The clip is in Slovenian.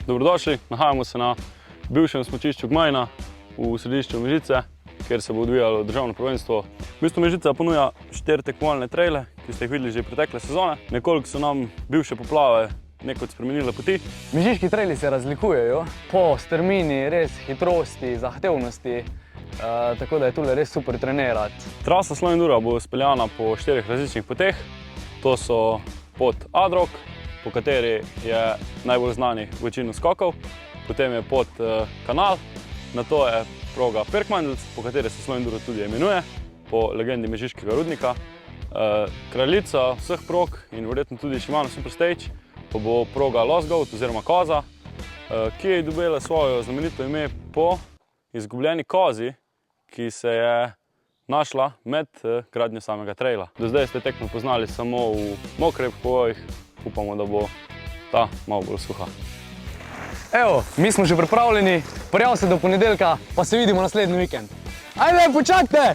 Dobrodošli, nahajamo se na bivšem smučišču Gmajna v središču Mežice, kjer se bo odvijalo državno prvenstvo. V bistvu Mežica ponuja 4 tekmovalne traile, ki ste jih videli že pretekle sezone. Nekoliko so nam bivše poplave nekaj spremenile poti. Mežiški traili se razlikujejo po strmini, res hitrosti, zahtevnosti, tako da je tule res super trenirati. Trasa Slow Endura bo speljana po 4 različnih poteh. To so pot Ad-Rock, po kateri je najbolj znanih večino skokov. Potem je pot Kanal, nato je proga Pirkmandels, po kateri se Slow Enduro tudi imenuje, po legendi mežiškega rudnika. Kraljica vseh prog in verjetno tudi Shimano Superstage pa bo proga Lost Goat oziroma Koza, ki je dobila svojo znamenito ime po izgubljeni kozi, ki se je našla med gradnjo samega traila. Do zdaj ste tekmo poznali samo v mokrih pogojih, upamo, da bo ta malo bolj suha. Evo, mi smo že pripravljeni, prijav se do ponedeljka, pa se vidimo naslednji vikend. Ajde, počakajte!